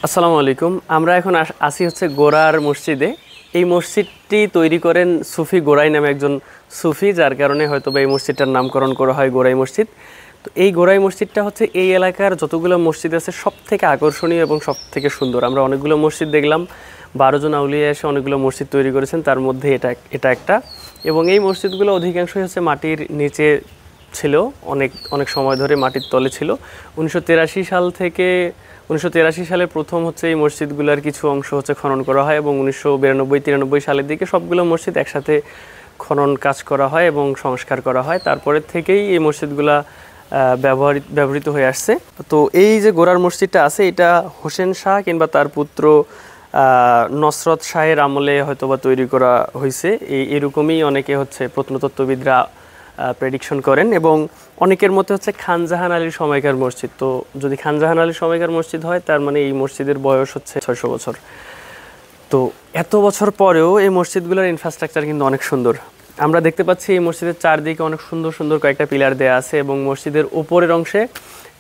আসসালামু আলাইকুম। আমরা এখন আসি হচ্ছে গোরার মসজিদে। এই মসজিদটি তৈরি করেন সুফি গোরাই নামে একজন সুফি, যার কারণে হয়তো বা এই মসজিদটার নামকরণ করা হয় গোরাই মসজিদ। তো এই গোরাই মসজিদটা হচ্ছে এই এলাকার যতগুলো মসজিদ আছে সব থেকে আকর্ষণীয় এবং সব থেকে সুন্দর। আমরা অনেকগুলো মসজিদ দেখলাম, 12 জন আউলিয়া এসে অনেকগুলো মসজিদ তৈরি করেছেন, তার মধ্যে এটা একটা। এবং এই মসজিদগুলো অধিকাংশই হচ্ছে মাটির নিচে ছিল, অনেক অনেক সময় ধরে মাটির তলে ছিল। 1983 সালে প্রথম হচ্ছে এই মসজিদগুলোর কিছু অংশ হচ্ছে খনন করা হয় এবং 1992-93 সালের দিকে সবগুলো মসজিদ একসাথে খনন কাজ করা হয় এবং সংস্কার করা হয়। তারপরের থেকেই এই মসজিদগুলা ব্যবহৃত হয়ে আসছে। তো এই যে গোরার মসজিদটা আছে, এটা হোসেন শাহ কিংবা তার পুত্র নসরত শাহের আমলে হয়তোবা তৈরি করা হয়েছে। এরকমই অনেকে হচ্ছে প্রত্নতত্ত্ববিদরা প্রেডিকশন করেন এবং অনেকের মতে হচ্ছে খানজাহান আলীর সময়কার মসজিদ। তো যদি খানজাহান আলীর সময়কার মসজিদ হয়, তার মানে এই মসজিদের বয়স হচ্ছে 600 বছর। তো এত বছর পরেও এই মসজিদগুলোর ইনফ্রাস্ট্রাকচার কিন্তু অনেক সুন্দর। আমরা দেখতে পাচ্ছি এই মসজিদের চারদিকে অনেক সুন্দর সুন্দর কয়েকটা পিলার দেওয়া আছে এবং মসজিদের উপরের অংশে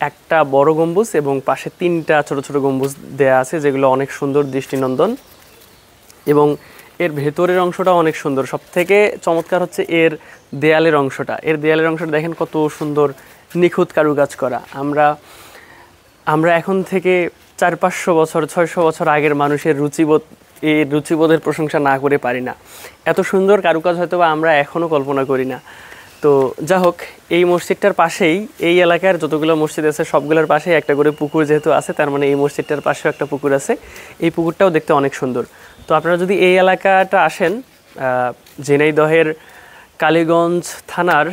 একটা বড় গম্বুজ এবং পাশে 3টা ছোট ছোট গম্বুজ দেওয়া আছে, যেগুলো অনেক সুন্দর, দৃষ্টিনন্দন। এবং এর ভেতরের অংশটা অনেক সুন্দর। সবথেকে চমৎকার হচ্ছে এর দেয়ালের অংশটা। দেখেন কত সুন্দর নিখুঁত কারুকাজ করা। আমরা এখন থেকে 400-500 বছর, 600 বছর আগের মানুষের রুচিবোধের প্রশংসা না করে পারি না। এত সুন্দর কারুকাজ হয়তো বা আমরা এখনও কল্পনা করি না। তো যা হোক, এই মসজিদটার পাশেই, এই এলাকার যতগুলো মসজিদ আছে সবগুলোর পাশেই একটা করে পুকুর যেহেতু আছে, তার মানে এই মসজিদটার পাশেও একটা পুকুর আছে। এই পুকুরটাও দেখতে অনেক সুন্দর। তো আপনারা যদি এই এলাকাটা আসেন, ঝিনাইদহের কালীগঞ্জ থানার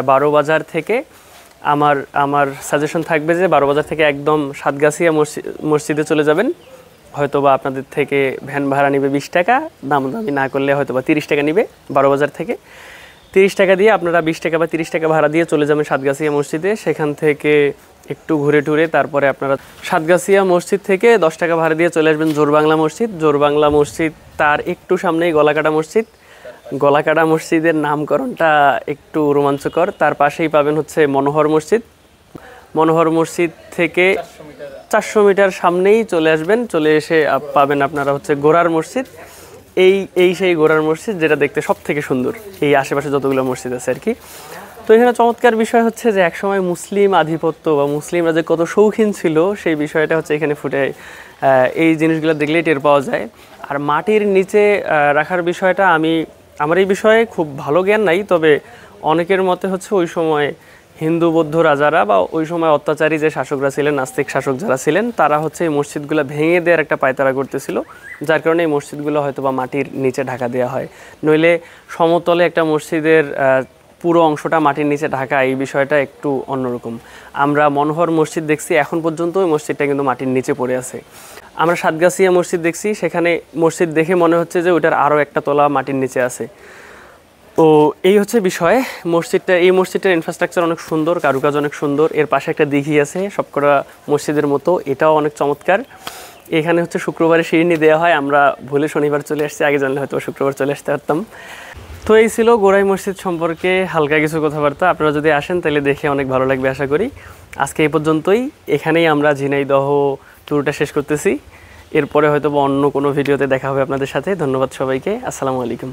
12 বাজার থেকে, আমার সাজেশন থাকবে যে 12 বাজার থেকে একদম সাতগাছিয়া মসজিদে চলে যাবেন। হয়তো বা আপনাদের থেকে ভ্যান ভাড়া নেবে 20 টাকা, দামি না করলে হয়তো বা 30 টাকা নেবে। 12 বাজার থেকে 30 টাকা দিয়ে আপনারা 20 টাকা বা 30 টাকা ভাড়া দিয়ে চলে যাবেন সাতগাছিয়া মসজিদে। সেখান থেকে একটু ঘুরে টুরে তারপরে আপনারা সাতগাছিয়া মসজিদ থেকে 10 টাকা ভাড়া দিয়ে চলে আসবেন জোরবাংলা মসজিদ। তার একটু সামনেই গলাকাটা মসজিদের নামকরণটা একটু রোমাঞ্চকর। তার পাশেই পাবেন হচ্ছে মনোহর মসজিদ থেকে 400 মিটার সামনেই চলে আসবেন। চলে এসে পাবেন আপনারা হচ্ছে গোরার মসজিদ। সেই গোরার মসজিদ, যেটা দেখতে সব থেকে সুন্দর এই আশেপাশে যতগুলো মসজিদ আছে আর কি। তো এখানে চমৎকার বিষয় হচ্ছে যে একসময় মুসলিম আধিপত্য বা মুসলিমরা যে কত শৌখিন ছিল, সেই বিষয়টা হচ্ছে এখানে ফুটে, এই জিনিসগুলো দেখলেই টের পাওয়া যায়। আর মাটির নিচে রাখার বিষয়টা, আমার এই বিষয়ে খুব ভালো জ্ঞান নাই, তবে অনেকের মতে হচ্ছে ওই সময় হিন্দু বৌদ্ধ রাজারা বা ওই সময় অত্যাচারী যে শাসকরা ছিলেন, নাস্তিক শাসক যারা ছিলেন, তারা হচ্ছে এই মসজিদগুলো ভেঙে দেওয়ার একটা পায়তারা করতেছিল, যার কারণে এই মসজিদগুলো হয়তো বা মাটির নিচে ঢাকা দেওয়া হয়। নইলে সমতলে একটা মসজিদের পুরো অংশটা মাটির নিচে ঢাকা, এই বিষয়টা একটু অন্যরকম। আমরা মনোহর মসজিদ দেখছি, এখন পর্যন্ত ওই মসজিদটা কিন্তু মাটির নিচে পড়ে আছে। আমরা সাতগাছিয়া মসজিদ দেখছি, সেখানে মসজিদ দেখে মনে হচ্ছে যে ওইটার আরও একটা তলা মাটির নিচে আছে। তো এই হচ্ছে বিষয়। এই মসজিদটার ইনফ্রাস্ট্রাকচার অনেক সুন্দর, কারুকাজ অনেক সুন্দর। এর পাশে একটা দিঘি আছে সবকটা মসজিদের মতো, এটাও অনেক চমৎকার। এখানে হচ্ছে শুক্রবারে শিরনি দেওয়া হয়। আমরা ভুলে শনিবার চলে আসছি, আগে জানলে হয়তো শুক্রবার চলে আসতে পারতাম। তো এই ছিল গোরাই মসজিদ সম্পর্কে হালকা কিছু কথাবার্তা। আপনারা যদি আসেন তাহলে দেখে অনেক ভালো লাগবে আশা করি। আজকে এই পর্যন্তই। এখানেই আমরা ঝিনাইদহ ট্যুরটা শেষ করতেছি। এরপরে হয়তো অন্য কোনো ভিডিওতে দেখা হবে আপনাদের সাথে। ধন্যবাদ সবাইকে। আসসালামু আলাইকুম।